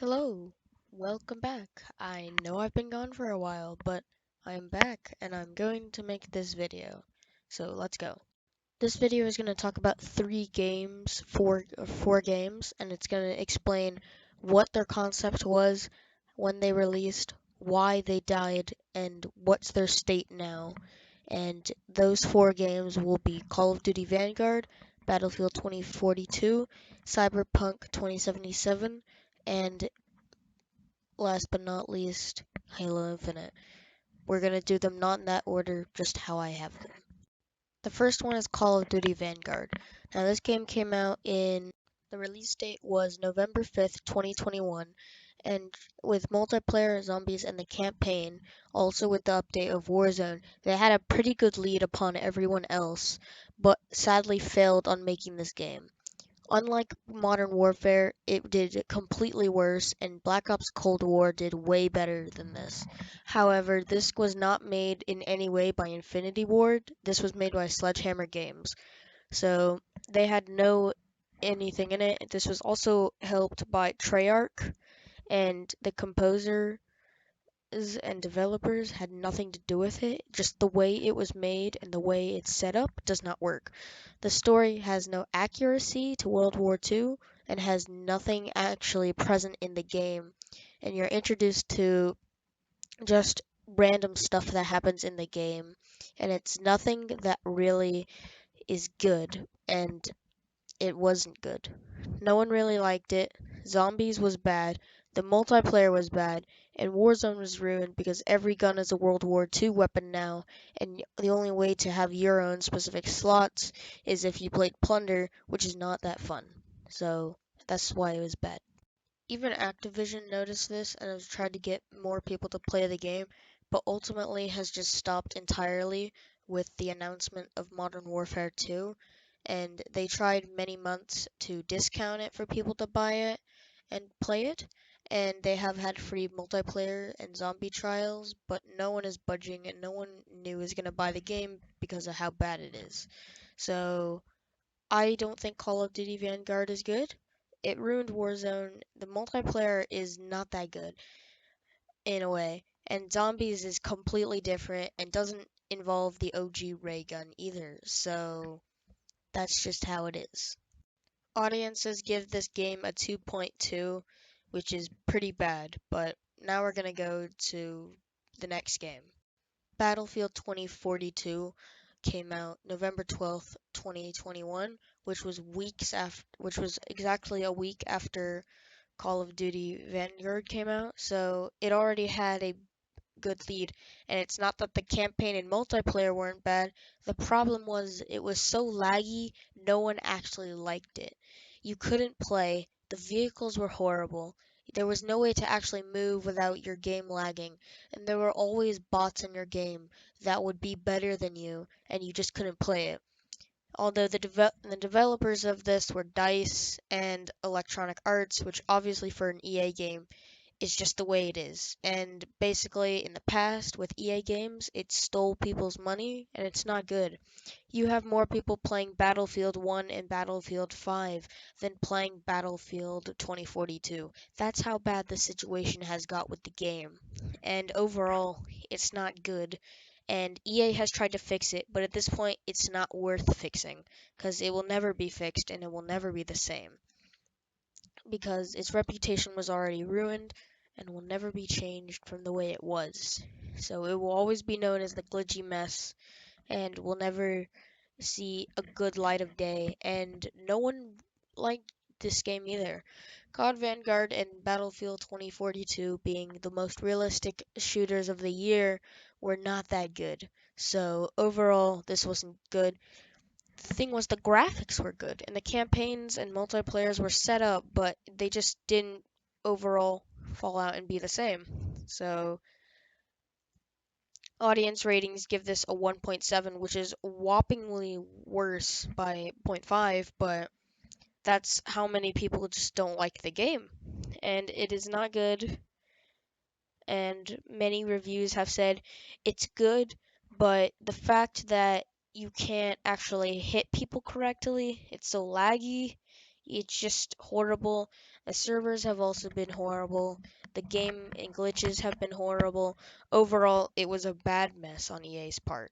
Hello, welcome back. I know I've been gone for a while, but I'm back and I'm going to make this video. So let's go. This video is going to talk about four games, and it's going to explain what their concept was, when they released, why they died, and what's their state now. And those four games will be Call of Duty Vanguard, Battlefield 2042, Cyberpunk 2077, and last but not least, Halo Infinite. We're gonna do them not in that order, just how I have them. The first one is Call of Duty Vanguard. Now, this game came out the release date was November 5th, 2021, and with multiplayer, zombies, and the campaign, also with the update of Warzone, they had a pretty good lead upon everyone else, but sadly failed on making this game. Unlike Modern Warfare, it did completely worse, and Black Ops Cold War did way better than this. However, this was not made in any way by Infinity Ward. This was made by Sledgehammer Games. So they had no anything in it. This was also helped by Treyarch, and the composer and developers had nothing to do with it. Just the way it was made and the way it's set up does not work. The story has no accuracy to World War II and has nothing actually present in the game. And you're introduced to just random stuff that happens in the game. And it's nothing that really is good. And it wasn't good. No one really liked it. Zombies was bad. The multiplayer was bad. And Warzone was ruined because every gun is a World War II weapon now. And the only way to have your own specific slots is if you played Plunder, which is not that fun. So that's why it was bad. Even Activision noticed this and has tried to get more people to play the game, but ultimately has just stopped entirely with the announcement of Modern Warfare 2. And they tried many months to discount it for people to buy it and play it. And they have had free multiplayer and zombie trials, but no one is budging and no one new is going to buy the game because of how bad it is. So I don't think Call of Duty Vanguard is good. It ruined Warzone. The multiplayer is not that good in a way, and Zombies is completely different and doesn't involve the OG ray gun either. So that's just how it is. Audiences give this game a 2.2, which is pretty bad, but now we're gonna go to the next game. Battlefield 2042 came out November 12th, 2021, which was exactly a week after Call of Duty Vanguard came out. So it already had a good lead. And it's not that the campaign and multiplayer weren't bad. The problem was it was so laggy, no one actually liked it. You couldn't play, the vehicles were horrible. There was no way to actually move without your game lagging, and there were always bots in your game that would be better than you, and you just couldn't play it. Although the developers of this were DICE and Electronic Arts, which obviously for an EA game is just the way it is. And basically, in the past, with EA games, it stole people's money, and it's not good. You have more people playing Battlefield 1 and Battlefield 5 than playing Battlefield 2042. That's how bad the situation has got with the game. And overall, it's not good. And EA has tried to fix it, but at this point, it's not worth fixing, because it will never be fixed and it will never be the same because its reputation was already ruined and will never be changed from the way it was. So it will always be known as the glitchy mess and will never see a good light of day. And no one liked this game either. COD Vanguard and Battlefield 2042 being the most realistic shooters of the year were not that good. So overall, this wasn't good. The thing was the graphics were good and the campaigns and multiplayers were set up, but they just didn't overall fall out and be the same. So audience ratings give this a 1.7, which is whoppingly worse by zero point 0.5, but that's how many people just don't like the game. And it is not good, and many reviews have said it's good, but the fact that you can't actually hit people correctly, it's so laggy, It's just horrible. The servers have also been horrible. The game and glitches have been horrible. Overall, it was a bad mess on EA's part.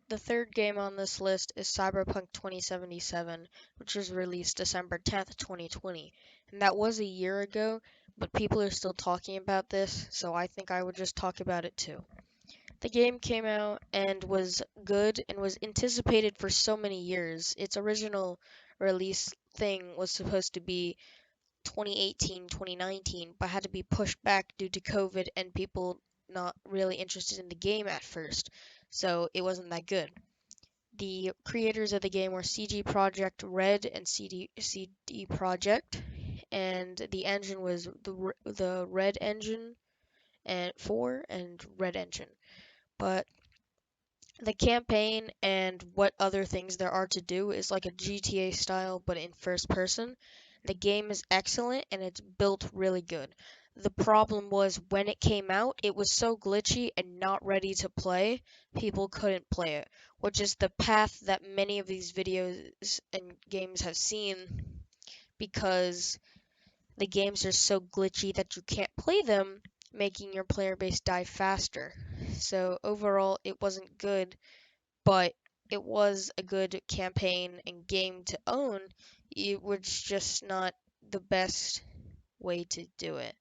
The third game on this list is Cyberpunk 2077, which was released December 10th, 2020. And that was a year ago, but people are still talking about this, so I think I would just talk about it too. The game came out and was good and was anticipated for so many years. Its original release thing was supposed to be 2018, 2019, but had to be pushed back due to COVID and people not really interested in the game at first. So it wasn't that good. The creators of the game were CG Project Red and CD Project, and the engine was the Red Engine and 4 and Red Engine. But the campaign and what other things there are to do is like a GTA style, but in first person. The game is excellent and it's built really good. The problem was when it came out, it was so glitchy and not ready to play, people couldn't play it, which is the path that many of these videos and games have seen because the games are so glitchy that you can't play them, making your player base die faster. So overall, it wasn't good, but it was a good campaign and game to own. It was just not the best way to do it.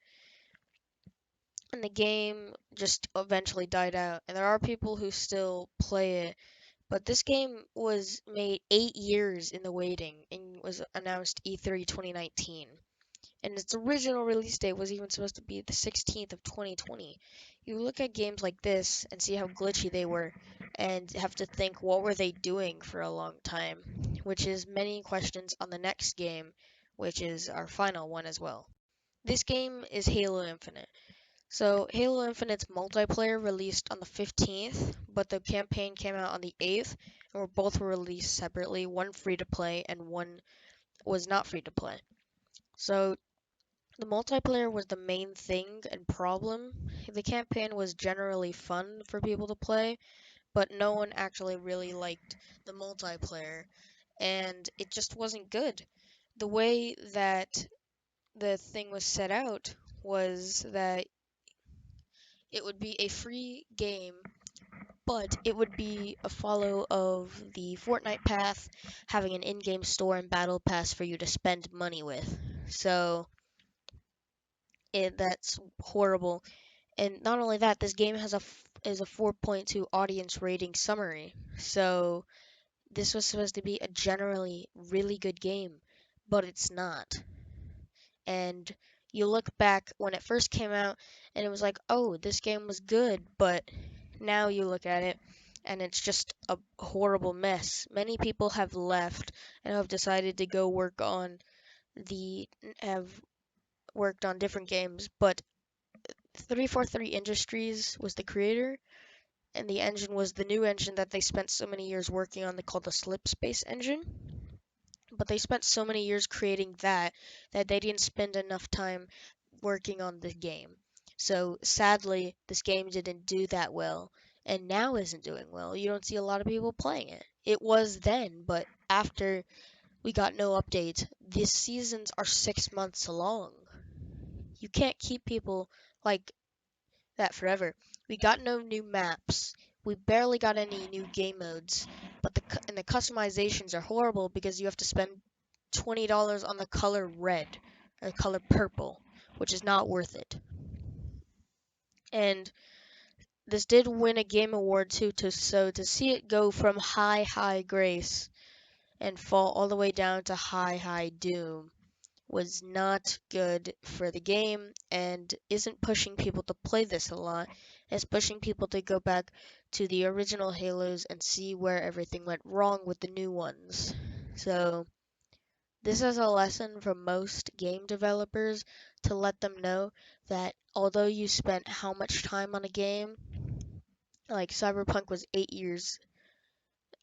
And the game just eventually died out, and there are people who still play it. But this game was made 8 years in the waiting and was announced E3 2019. And its original release date was even supposed to be the 16th of 2020. You look at games like this and see how glitchy they were, and have to think what were they doing for a long time, which is many questions on the next game, which is our final one as well. This game is Halo Infinite. So Halo Infinite's multiplayer released on the 15th, but the campaign came out on the 8th, and were both released separately, one free to play and one was not free to play. So the multiplayer was the main thing and problem. The campaign was generally fun for people to play, but no one actually really liked the multiplayer, and it just wasn't good. The way that the thing was set out was that it would be a free game, but it would be a follow of the Fortnite path, having an in-game store and battle pass for you to spend money with. So that's horrible. And not only that, this game is a 4.2 audience rating summary. So this was supposed to be a generally really good game, but it's not. And you look back when it first came out and it was like, "Oh, this game was good," but now you look at it and it's just a horrible mess. Many people have left and have decided to go the have worked on different games, but 343 Industries was the creator, and the engine was the new engine that they spent so many years working on. They called the Slipspace engine. But they spent so many years creating that they didn't spend enough time working on the game. So sadly, this game didn't do that well, and now isn't doing well. You don't see a lot of people playing it. It was then, but after we got no updates, these seasons are 6 months long. You can't keep people like that forever. We got no new maps. We barely got any new game modes, but the customizations are horrible because you have to spend $20 on the color red or color purple, which is not worth it. And this did win a game award too, so to see it go from high grace and fall all the way down to high doom was not good for the game and isn't pushing people to play this a lot. It's pushing people to go back to the original Halos and see where everything went wrong with the new ones. So this is a lesson for most game developers to let them know that although you spent how much time on a game, like Cyberpunk was 8 years,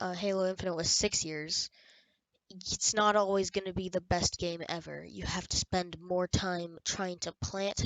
Halo Infinite was 6 years, it's not always going to be the best game ever. You have to spend more time trying to plant